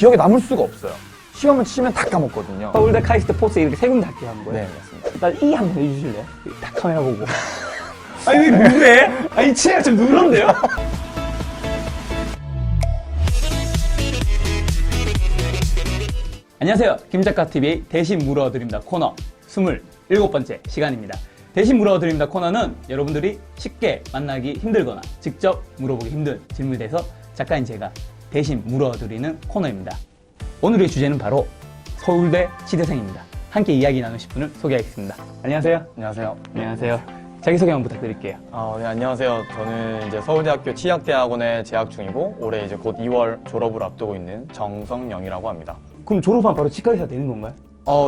기억에 남을 수가 없어요. 시험을 치면 다 까먹거든요. 서울대 카이스트 포스 이렇게 세 군데 합격한 거예요? 네, 맞습니다. 일단 이 한번 해주실래요? 딱 카메라 보고. 아니, 왜 누구래? 아니, 치아가 좀 누런데요? 안녕하세요. 김작가TV 대신 물어드립니다 코너 27번째 시간입니다. 대신 물어드립니다 코너는 여러분들이 쉽게 만나기 힘들거나 직접 물어보기 힘든 질문에 대해서 작가인 제가 대신 물어드리는 코너입니다. 오늘의 주제는 바로 서울대 치대생입니다. 함께 이야기 나누실 분을 소개하겠습니다. 안녕하세요. 안녕하세요. 안녕하세요. 자기소개 한번 부탁드릴게요. 네, 안녕하세요. 저는 이제 서울대학교 치의학대학원에 재학 중이고 올해 이제 곧 2월 졸업을 앞두고 있는 정성영이라고 합니다. 그럼 졸업하면 바로 치과의사 되는 건가요?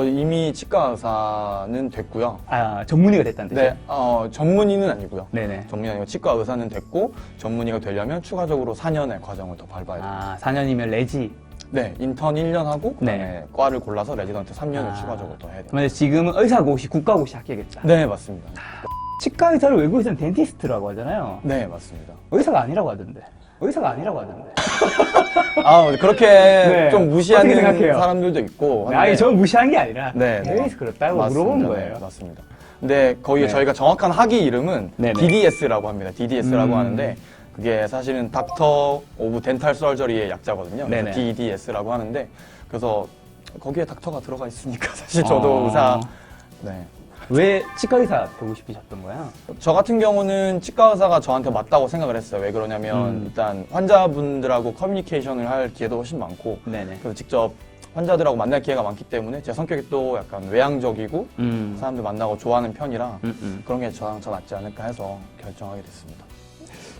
이미 치과 의사는 됐고요. 아, 전문의가 됐다는 뜻이요? 네, 전문의는 아니고요. 네네. 전문의 아니고 치과 의사는 됐고 전문의가 되려면 추가적으로 4년의 과정을 더 밟아야 돼요. 아, 4년이면 레지. 네, 인턴 1년 하고 그다음에 네. 과를 골라서 레지던트 3년을 추가적으로 더 해야 돼요. 그러면 지금은 의사고시, 국가고시 합격했다. 네, 맞습니다. 치과 의사를 외국에서는 덴티스트라고 하잖아요. 네, 맞습니다. 의사가 아니라고 하던데. 의사가 아니라고 하던데. 그렇게 네. 좀 무시하는 어떻게 생각해요? 사람들도 있고. 아니, 저는 무시한 게 아니라. 네, 왜서 그렇다고 맞습니다. 물어본 거예요. 네, 맞습니다. 근데 거기 네. 저희가 정확한 학위 이름은 네네. DDS라고 합니다. DDS라고 음. 하는데 그게 사실은 닥터 오브 덴탈 설저리의 약자거든요. 네네. 그래서 DDS라고 하는데 그래서 거기에 닥터가 들어가 있으니까 사실 저도 의사. 네. 왜 치과 의사 되고 싶으셨던 거야? 저 같은 경우는 치과 의사가 저한테 맞다고 생각을 했어요. 왜 그러냐면 일단 환자분들하고 커뮤니케이션을 할 기회도 훨씬 많고 네네. 그래서 직접 환자들하고 만날 기회가 많기 때문에 제 성격이 또 약간 외향적이고 사람들 만나고 좋아하는 편이라 그런 게 저랑 더 맞지 않을까 해서 결정하게 됐습니다.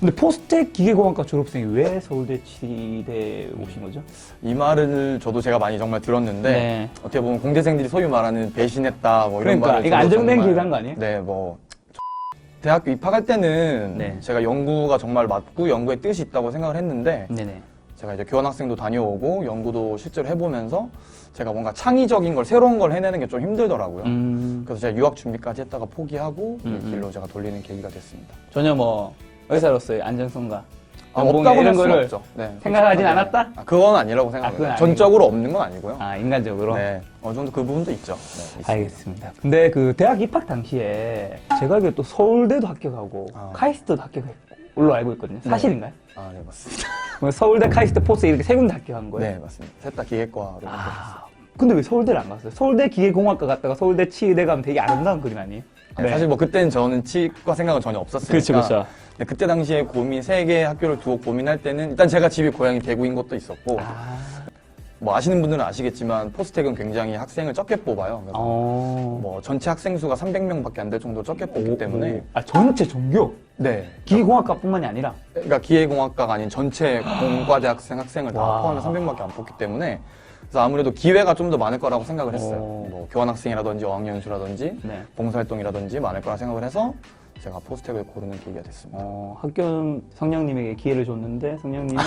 근데 포스텍 기계공학과 졸업생이 왜 서울대 치대 오신 거죠? 이 말을 저도 제가 많이 정말 들었는데 네. 어떻게 보면 공대생들이 소위 말하는 배신했다 뭐 이런 그러니까 말을 이거 저도 안정된 정말- 기회한 거 아니에요? 네, 뭐 대학교 입학할 때는 네. 제가 연구가 정말 맞고 연구에 뜻이 있다고 생각을 했는데 네네. 제가 이제 교환학생도 다녀오고 연구도 실제로 해보면서 제가 뭔가 창의적인 걸 새로운 걸 해내는 게 좀 힘들더라고요. 그래서 제가 유학 준비까지 했다가 포기하고 이 길로 제가 돌리는 계기가 됐습니다. 전혀 뭐 의사로서의 안정성과 없다고 연봉이나 이런 할 수는 거를 없죠. 네, 생각하진 솔직하게. 않았다? 그건 아니라고 생각합니다. 그건 전적으로 없는 건 아니고요. 인간적으로? 네, 어느 정도 그 부분도 있죠. 네, 있습니다. 알겠습니다. 근데 그 대학 입학 당시에 제가 알기로 또 서울대도 합격하고 카이스트도 합격했고 올로 알고 있거든요. 사실인가요? 네, 맞습니다. 뭐 서울대 카이스트 포스 이렇게 세 군데 합격한 거예요? 네, 맞습니다. 셋 다 기계과로 합격했어요. 근데 왜 서울대를 안 갔어요? 서울대 기계공학과 갔다가 서울대 치의대 가면 되게 아름다운 그림 아니에요? 네. 사실 뭐 그때는 저는 치과 생각은 전혀 없었으니까. 그렇죠. 근데 그때 당시에 세 개 학교를 두고 고민할 때는 일단 제가 집이 고향이 대구인 것도 있었고 뭐 아시는 분들은 아시겠지만 포스텍은 굉장히 학생을 적게 뽑아요. 그래서 뭐 전체 학생 수가 300명밖에 안 될 정도로 적게 뽑기 때문에 전체 종교? 네. 기계공학과뿐만이 아니라? 그러니까 기계공학과가 아닌 전체 공과대 학생을 다 와. 포함해서 300명밖에 안 뽑기 때문에 그래서 아무래도 기회가 좀 더 많을 거라고 생각을 했어요. 오. 뭐 교환학생이라든지 어학연수라든지 네. 봉사활동이라든지 많을 거라 생각을 해서 제가 포스텍을 고르는 계기가 됐습니다. 학교 성령님에게 기회를 줬는데 성령님이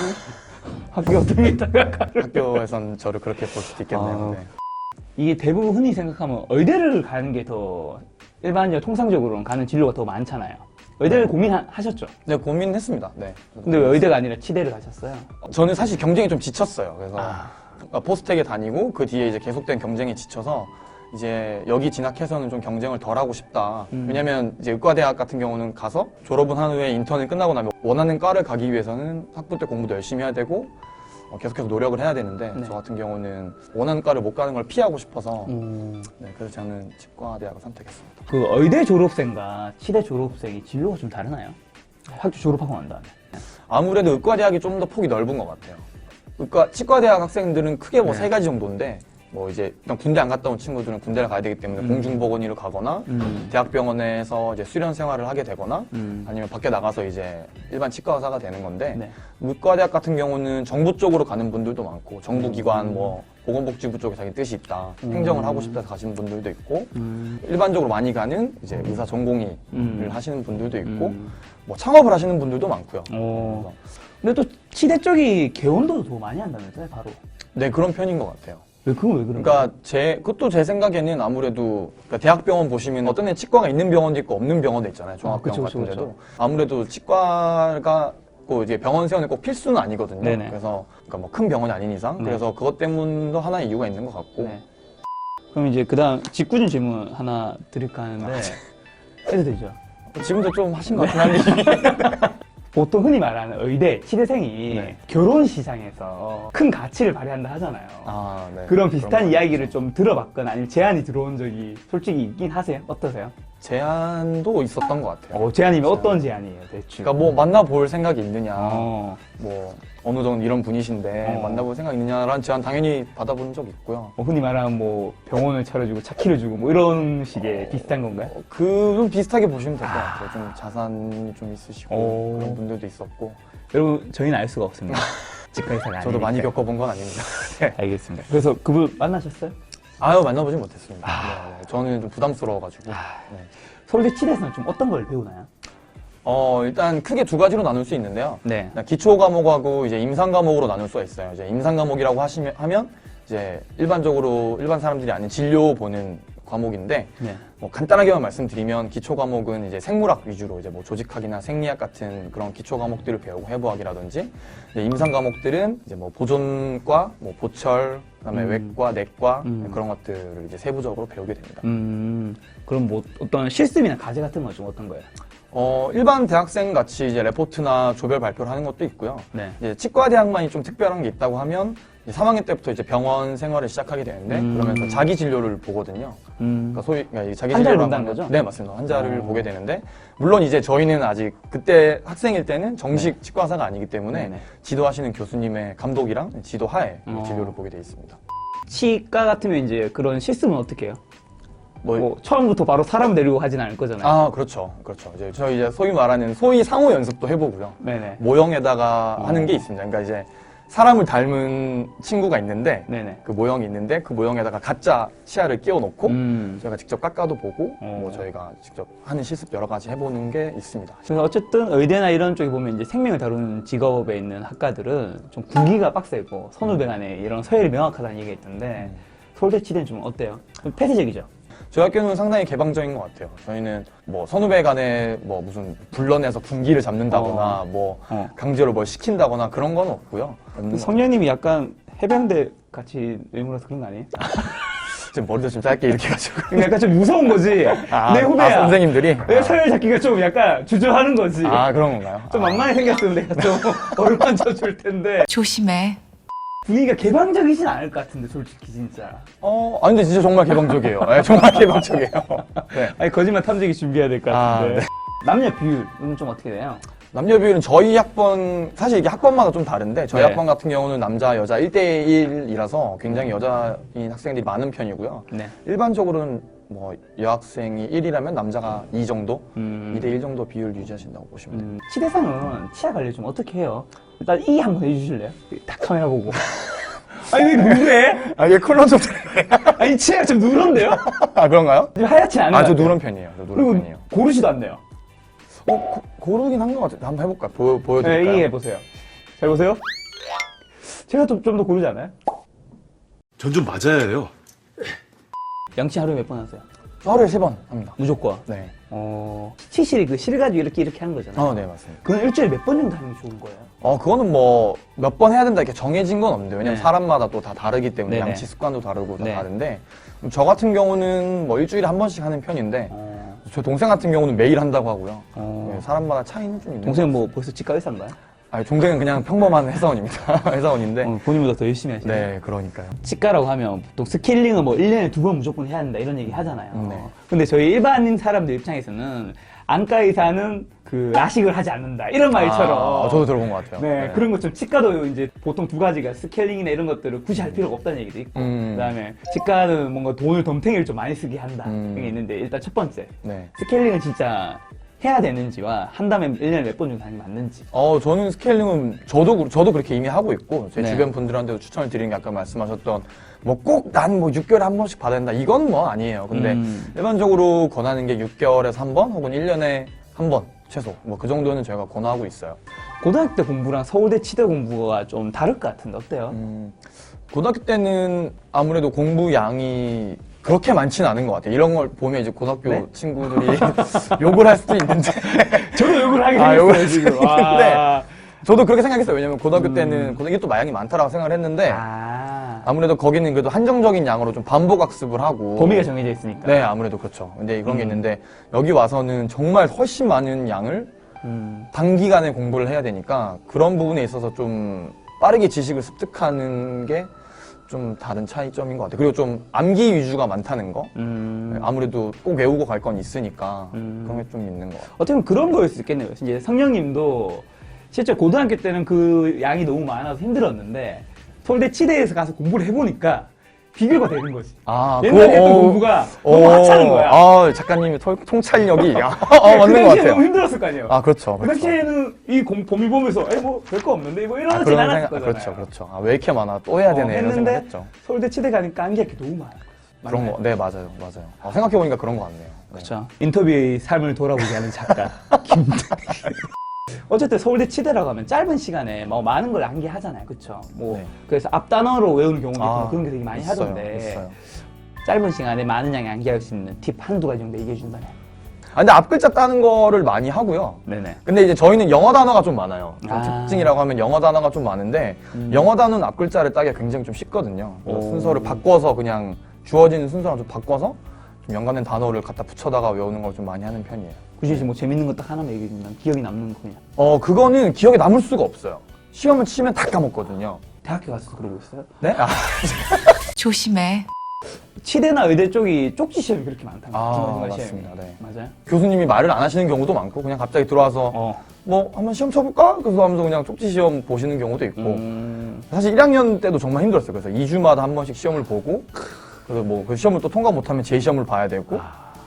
학교 어떻습니까? 학교에선 저를 그렇게 볼 수도 있겠네요. 네. 이게 대부분 흔히 생각하면 의대를 가는 게 더 일반적으로 통상적으로는 가는 진로가 더 많잖아요. 의대를 고민하셨죠? 네, 고민했습니다. 네. 근데 왜 의대가 아니라 치대를 가셨어요? 저는 사실 경쟁이 좀 지쳤어요. 그래서 포스텍에 다니고 그 뒤에 이제 계속된 경쟁에 지쳐서 이제 여기 진학해서는 좀 경쟁을 덜 하고 싶다. 왜냐면 이제 의과대학 같은 경우는 가서 졸업은 한 후에 인턴을 끝나고 나면 원하는 과를 가기 위해서는 학부 때 공부도 열심히 해야 되고 계속해서 노력을 해야 되는데 저 같은 경우는 원하는 과를 못 가는 걸 피하고 싶어서 네, 그래서 저는 치과대학을 선택했습니다. 그 의대 졸업생과 치대 졸업생이 진로가 좀 다르나요? 학교 졸업하고 난 다음에. 아무래도 의과대학이 좀 더 폭이 넓은 것 같아요. 치과대학 학생들은 크게 뭐 세 가지 정도인데 뭐 이제 그냥 군대 안 갔다 온 친구들은 군대를 가야 되기 때문에 공중보건의를 가거나 대학병원에서 이제 수련 생활을 하게 되거나 아니면 밖에 나가서 이제 일반 치과 의사가 되는 건데 네. 의과대학 같은 경우는 정부 쪽으로 가는 분들도 많고 정부기관 뭐 보건복지부 쪽에 자기 뜻이 있다 행정을 하고 싶다 해서 가시는 분들도 있고 일반적으로 많이 가는 이제 의사 전공의를 하시는 분들도 있고 뭐 창업을 하시는 분들도 많고요. 그래서 근데 또 치대 쪽이 개원도 더 많이 한다면서요, 바로? 네, 그런 편인 것 같아요. 그건 왜 그런 거예요? 그러니까 그것도 제 생각에는 아무래도 그러니까 대학병원 보시면 어떤 애 치과가 있는 병원도 있고 없는 병원도 있잖아요. 종합병원 그쵸, 같은 데도. 그쵸. 아무래도 치과가 있었고 이제 병원 세원이 꼭 필수는 아니거든요. 네네. 그래서 그러니까 뭐 큰 병원이 아닌 이상 네. 그래서 그것 때문도 하나의 이유가 있는 것 같고 네. 그럼 이제 그다음 직구준 질문 하나 드릴까 하는데 해도 되죠? 지금도 좀 하신 것 같긴 한데 보통 흔히 말하는 의대 치대생이 네. 결혼 시장에서 큰 가치를 발휘한다 하잖아요. 아, 네. 그런 비슷한 그런 것 이야기를 좀 들어봤거나 아니면 제안이 들어온 적이 솔직히 있긴 하세요? 어떠세요? 제안도 있었던 것 같아요. 제안이면 어떤 제안이에요, 대충? 그러니까 뭐 만나볼 생각이 있느냐, 어, 뭐 어느 정도 이런 분이신데 만나볼 생각 있느냐라는 제안 당연히 받아본 적 있고요. 흔히 말하는 뭐 병원을 차려주고 차키를 주고 뭐 이런 식의 비슷한 건가요? 좀 비슷하게 보시면 될 것 같아요. 좀 자산이 좀 있으시고 오. 그런 분들도 있었고 여러분 저희는 알 수가 없습니다. 치과의사가 저도 많이 겪어본 건 아닙니다. 네. 알겠습니다. 그래서 그분 만나셨어요? 아유 만나보진 못했습니다. 네, 네. 저는 좀 부담스러워가지고. 네. 서울대 치대에서는 좀 어떤 걸 배우나요? 일단 크게 두 가지로 나눌 수 있는데요. 네. 기초 과목하고 이제 임상 과목으로 나눌 수가 있어요. 이제 임상 과목이라고 하면 이제 일반적으로 일반 사람들이 아닌 진료 보는 과목인데 네. 뭐 간단하게만 말씀드리면 기초 과목은 이제 생물학 위주로 이제 뭐 조직학이나 생리학 같은 그런 기초 과목들을 배우고 해부학이라든지 이제 임상 과목들은 이제 뭐 보존과 뭐 보철 그다음에 외과, 내과 그런 것들을 이제 세부적으로 배우게 됩니다. 그럼 뭐 어떤 실습이나 과제 같은 건 좀 어떤 거예요? 일반 대학생 같이 이제 레포트나 조별 발표를 하는 것도 있고요. 네. 이제 치과 대학만이 좀 특별한 게 있다고 하면 이제 3학년 때부터 이제 병원 생활을 시작하게 되는데 그러면서 자기 진료를 보거든요. 그러니까 그러니까 이 자기 환자를 진료라고 본다는 하면- 거죠? 네, 맞습니다. 환자를 보게 되는데 물론 이제 저희는 아직 그때 학생일 때는 정식 치과 의사가 아니기 때문에 네네. 지도하시는 교수님의 감독이랑 지도하에 진료를 보게 돼 있습니다. 치과 같으면 이제 그런 실습은 어떻게 해요? 뭐- 뭐 처음부터 바로 사람 데리고 하진 않을 거잖아요. 아, 그렇죠. 그렇죠. 이제 저희 이제 소위 말하는 소위 상호 연습도 해보고요. 네네. 모형에다가 하는 게 있습니다. 그러니까 이제 사람을 닮은 친구가 있는데 네네. 그 모형이 있는데 그 모형에다가 가짜 치아를 끼워 놓고 저희가 직접 깎아도 보고 어. 뭐 저희가 직접 하는 실습 여러 가지 해보는 게 있습니다. 그래서 어쨌든 의대나 이런 쪽에 보면 이제 생명을 다루는 직업에 있는 학과들은 좀 군기가 빡세고 선후배 간에 이런 서열이 명확하다는 얘기가 있던데 서울대 치대는 좀 어때요? 좀 폐쇄적이죠? 저희 학교는 상당히 개방적인 것 같아요. 저희는 뭐 선후배 간에 뭐 무슨 불러내서 군기를 잡는다거나 뭐 강제로 뭘 시킨다거나 그런 건 없고요. 없는 것 성녀님이 약간 해병대 같이 외모라서 그런 거 아니에요? 같아요. 지금 머리도 좀 짧게 이렇게 가지고. 약간 좀 무서운 거지. 내 후배야. 선생님들이. 내 서열 잡기가 좀 약간 주저하는 거지. 그런 건가요? 좀 만만히 생겼으면 내가 좀 어루만져 줄 텐데 조심해. 분위기가 개방적이진 않을 것 같은데 솔직히 진짜. 근데 진짜 정말 개방적이에요. 네, 정말 개방적이에요. 네. 아니 거짓말 탐지기 준비해야 될 것 같은데. 네. 남녀 비율은 좀 어떻게 돼요? 남녀 비율은 저희 학번, 사실 이게 학번마다 좀 다른데, 저희 네. 학번 같은 경우는 남자, 여자 1대1이라서 굉장히 여자인 학생들이 많은 편이고요. 네. 일반적으로는 뭐 여학생이 1이라면 남자가 2 정도, 음. 2대1 정도 비율 유지하신다고 보시면 돼요. 치대상은 치아 관리 좀 어떻게 해요? 일단 이 한번 해주실래요? 딱 카메라 보고. 아니 왜 누래? 이게 컬러 좀. 아니 치아가 좀 누런데요? 그런가요? 좀 하얗지 않은 것 저 같아요. 누런 편이에요. 저 누런 그리고 편이에요. 고르지도 않네요. 고르긴 한 것 같아요. 한번 해볼까요? 네, 보여드릴까요? 이게 보세요. 잘 보세요. 제가 좀 더 고르지 않아요? 전 좀 맞아야 해요. 양치 하루에 몇 번 하세요? 하루에 3번 합니다. 무조건. 네. 치실이 그 실가지고 이렇게 하는 거잖아요. 네, 맞습니다. 그건 일주일에 몇 번 정도 하는 게 좋은 거예요? 그거는 뭐 몇 번 해야 된다 이렇게 정해진 건 없는데 왜냐면 네. 사람마다 또 다 다르기 때문에 네네. 양치 습관도 다르고 다 네. 다른데 저 같은 경우는 뭐 일주일에 한 번씩 하는 편인데 저 동생 같은 경우는 매일 한다고 하고요. 네, 사람마다 차이는 좀 있는 동생은 것 뭐 벌써 치과 의사인가요? 같아요. 동생은 그냥 평범한 회사원입니다. 회사원인데 본인보다 더 열심히 하시네. 네 그러니까요. 치과라고 하면 보통 스케일링은 뭐 1년에 2번 무조건 해야 한다 이런 얘기 하잖아요. 네. 근데 저희 일반인 사람들 입장에서는 안과 의사는 그 라식을 하지 않는다 이런 말처럼 저도 들어본 것 같아요. 네, 그런 것처럼 치과도 이제 보통 두 가지가 스케일링이나 이런 것들을 굳이 할 필요가 없다는 얘기도 있고 그다음에 치과는 뭔가 돈을 덤탱이를 좀 많이 쓰게 한다 이런 게 있는데 일단 첫 번째 네. 스케일링은 진짜 해야 되는지와 한다면 1년에 몇 번 정도 하는 게 맞는지. 저는 스케일링은 저도 그렇게 이미 하고 있고 제 네. 주변 분들한테도 추천을 드리는 게 아까 말씀하셨던 뭐 꼭 난 뭐 6개월에 한 번씩 받아야 된다 이건 뭐 아니에요. 근데 일반적으로 권하는 게 6개월에서 한 번 혹은 1년에 한 번 최소 뭐 그 정도는 저희가 권하고 있어요. 고등학교 때 공부랑 서울대 치대 공부가 좀 다를 것 같은데 어때요? 고등학교 때는 아무래도 공부 양이 그렇게 많지는 않은 것 같아요. 이런 걸 보면 이제 고등학교 네? 친구들이 욕을 할 수도 있는데 저도 욕을 하긴 욕을 했어요 할 수도 지금. 있는데 저도 그렇게 생각했어요. 왜냐면 고등학교 때는 고등학교 또 마양이 많다라고 생각을 했는데 아무래도 거기는 그래도 한정적인 양으로 좀 반복 학습을 하고 범위가 정해져 있으니까. 네, 아무래도 그렇죠. 근데 그런 게 있는데 여기 와서는 정말 훨씬 많은 양을 단기간에 공부를 해야 되니까 그런 부분에 있어서 좀 빠르게 지식을 습득하는 게 좀 다른 차이점인 것 같아요. 그리고 좀 암기 위주가 많다는 거. 아무래도 꼭 외우고 갈 건 있으니까 그런 게 좀 있는 것 같아요. 어떻게 보면 그런 거일 수 있겠네요. 이제 성령님도 실제 고등학교 때는 그 양이 너무 많아서 힘들었는데 서울대 치대에서 가서 공부를 해보니까 비교가 되는 거지. 옛날에 했던 공부가 너무 하찮은 거야. 아, 작가님의 통찰력이 맞는 것 그 당시에 같아요. 너무 힘들었을 거 아니에요. 아, 그렇죠. 그 당시에는 이 범위 보면서 뭐 별거 없는데 뭐 이러진 않았을 거잖아요. 그렇죠, 그렇죠. 아, 왜 이렇게 많아? 또 해야 되네. 이런 했는데 생각했죠. 서울대 치대 가니까 암기할 게 너무 많아요. 그런 거, 네, 맞아요. 생각해보니까 그런 것 같네요. 네. 그렇죠. 인터뷰의 삶을 돌아보게 하는 작가 김대. 어쨌든 서울대 치대라고 하면 짧은 시간에 뭐 많은 걸 암기하잖아요, 그렇죠? 뭐 네. 그래서 앞단어로 외우는 경우도 있고 그런 게 되게 많이 있어요, 하던데 있어요. 짧은 시간에 많은 양이 암기할 수 있는 팁 한두 가지 정도 얘기해 준다면. 근데 앞글자 따는 거를 많이 하고요. 네네. 근데 이제 저희는 영어 단어가 좀 많아요. 좀 아. 특징이라고 하면 영어 단어가 좀 많은데 영어 단어는 앞글자를 따기가 굉장히 좀 쉽거든요. 그래서 오. 순서를 바꿔서 그냥 주어지는 순서랑 좀 바꿔서 좀 연관된 단어를 갖다 붙여다가 외우는 걸 좀 많이 하는 편이에요. 굳이 뭐 재밌는 거 딱 하나만 얘기해 주면 기억이 남는 거 그냥. 그거는 기억에 남을 수가 없어요. 시험을 치면 다 까먹거든요. 대학교 가서 그러고 있어요? 네? 조심해. 치대나 의대 쪽이 쪽지 시험이 그렇게 많다면 맞습니다. 네. 맞아요? 교수님이 말을 안 하시는 경우도 많고 그냥 갑자기 들어와서 뭐 한번 시험 쳐볼까? 그래서 하면서 그냥 쪽지 시험 보시는 경우도 있고 사실 1학년 때도 정말 힘들었어요. 그래서 2주마다 한 번씩 시험을 보고 그래서 뭐 그 시험을 또 통과 못하면 재시험을 봐야 되고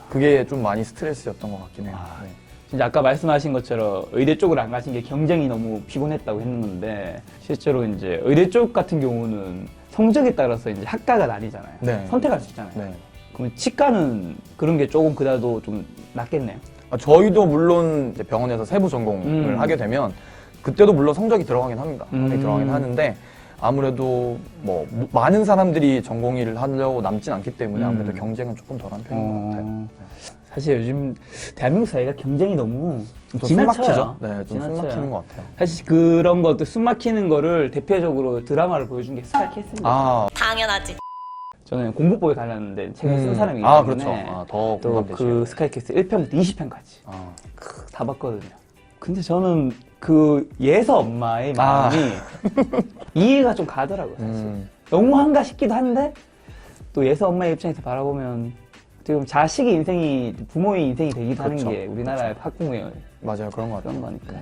그게 좀 많이 스트레스였던 것 같긴 해요. 네. 진짜 아까 말씀하신 것처럼 의대 쪽으로 안 가신 게 경쟁이 너무 피곤했다고 했는데 실제로 이제 의대 쪽 같은 경우는 성적에 따라서 이제 학과가 나뉘잖아요. 네. 선택할 수 있잖아요. 네. 그럼 치과는 그런 게 조금 그래도 좀 낫겠네요. 저희도 물론 이제 병원에서 세부 전공을 하게 되면 그때도 물론 성적이 들어가긴 합니다. 성적이 들어가긴 하는데 아무래도 뭐 많은 사람들이 전공의를 하려고 남진 않기 때문에 아무래도 경쟁은 조금 덜한 편인 것 같아요. 사실 요즘 대한민국 사회가 경쟁이 너무 좀 지나쳐요. 숨막히죠? 네, 좀 지나쳐요. 숨막히는 것 같아요. 사실 그런 것도 숨막히는 거를 대표적으로 드라마를 보여준 게 스카이캐슬입니다. 당연하지. 저는 공부법에 관련된 책을 쓴 사람이기 때문에 그렇죠. 더 또 공감되죠. 그 스카이캐슬 1편부터 20편까지 다 봤거든요. 근데 저는 그 예서 엄마의 마음이 이해가 좀 가더라고요, 사실. 너무한가 싶기도 한데 또 예서 엄마의 입장에서 바라보면 지금 자식의 인생이 부모의 인생이 되기도 그렇죠. 하는 게 우리나라의 학부모의 맞아요. 그런 것 같아요. 그런 거니까.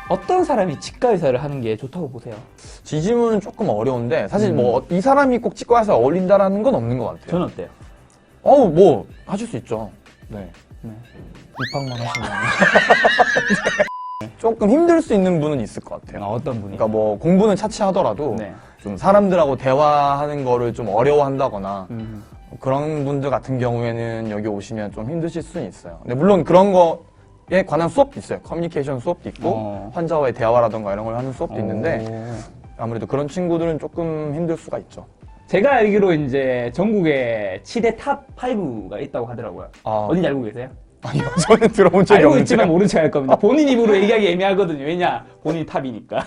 어떤 사람이 치과 의사를 하는 게 좋다고 보세요? 이 질문은 조금 어려운데 사실 뭐 이 사람이 꼭 치과에서 어울린다라는 건 없는 것 같아요. 저는 어때요? 뭐 하실 수 있죠. 네. 네. 입학만 하시면 조금 힘들 수 있는 분은 있을 것 같아요. 어떤 분이? 그러니까 뭐 공부는 차치하더라도 네. 좀 사람들하고 대화하는 거를 좀 어려워한다거나 그런 분들 같은 경우에는 여기 오시면 좀 힘드실 수는 있어요. 근데 물론 그런 거에 관한 수업도 있어요. 커뮤니케이션 수업도 있고 환자와의 대화라던가 이런 걸 하는 수업도 있는데 아무래도 그런 친구들은 조금 힘들 수가 있죠. 제가 알기로 이제 전국에 치대 탑 5가 있다고 하더라고요. 어딘지 알고 계세요? 아니요, 저는 들어본 적이 알고 없는데. 있지만 모른 척 할 겁니다. 본인 입으로 얘기하기 애매하거든요. 왜냐? 본인이 탑이니까.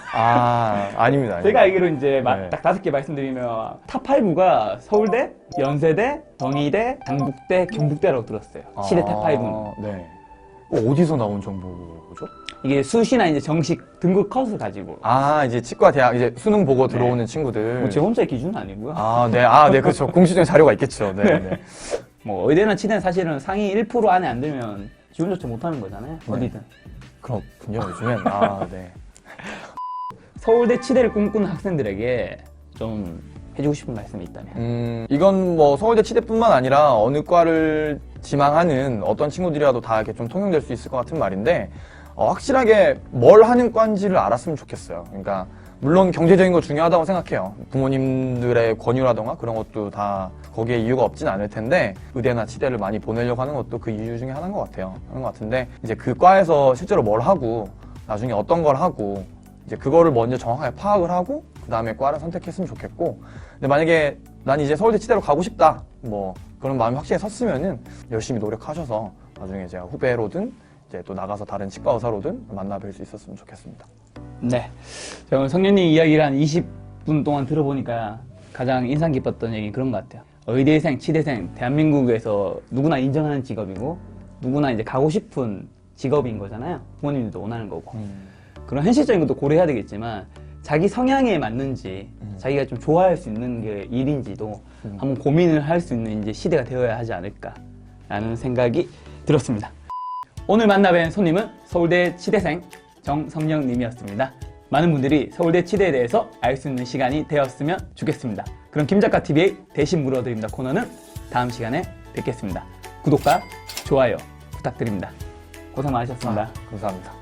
아닙니다. 제가 알기로 이제 네. 딱 5개 말씀드리면 탑 5가 서울대, 연세대, 정의대, 당국대, 경북대라고 들었어요. 치대 탑 5는. 네. 어디서 나온 정보죠? 이게 수시나 이제 정식 등급 컷을 가지고. 이제 치과 대학 이제 수능 보고 들어오는 친구들. 뭐 제 혼자의 기준은 아니고요. 네, 그렇죠. 공시적인 자료가 있겠죠. 네. 뭐 의대나 치대는 사실은 상위 1% 안에 안 들면 지원 조차 못 하는 거잖아요. 어디든. 그렇군요, 요즘엔. 네. 서울대 치대를 꿈꾸는 학생들에게 좀 해주고 싶은 말씀이 있다면. 이건 뭐 서울대 치대뿐만 아니라 어느 과를 지망하는 어떤 친구들이라도 다 이렇게 좀 통용될 수 있을 것 같은 말인데, 확실하게 뭘 하는 과인지를 알았으면 좋겠어요. 그러니까, 물론 경제적인 거 중요하다고 생각해요. 부모님들의 권유라던가 그런 것도 다 거기에 이유가 없진 않을 텐데, 의대나 치대를 많이 보내려고 하는 것도 그 이유 중에 하나인 것 같아요. 그런 것 같은데, 이제 그 과에서 실제로 뭘 하고, 나중에 어떤 걸 하고, 이제 그거를 먼저 정확하게 파악을 하고, 그 다음에 과를 선택했으면 좋겠고, 근데 만약에 난 이제 서울대 치대로 가고 싶다, 뭐, 그런 마음이 확실히 섰으면은 열심히 노력하셔서 나중에 제가 후배로든 이제 또 나가서 다른 치과 의사로든 만나 뵐 수 있었으면 좋겠습니다. 네. 자, 오늘 성년님 이야기를 한 20분 동안 들어보니까 가장 인상 깊었던 얘기는 그런 것 같아요. 의대생, 치대생, 대한민국에서 누구나 인정하는 직업이고 누구나 이제 가고 싶은 직업인 거잖아요. 부모님들도 원하는 거고. 그런 현실적인 것도 고려해야 되겠지만 자기 성향에 맞는지 자기가 좀 좋아할 수 있는 게 일인지도 한번 고민을 할 수 있는 이제 시대가 되어야 하지 않을까라는 생각이 들었습니다. 오늘 만나뵌 손님은 서울대 치대생 정성영님이었습니다. 많은 분들이 서울대 치대에 대해서 알 수 있는 시간이 되었으면 좋겠습니다. 그럼 김작가TV의 대신 물어드립니다 코너는 다음 시간에 뵙겠습니다. 구독과 좋아요 부탁드립니다. 고생 많으셨습니다. 감사합니다.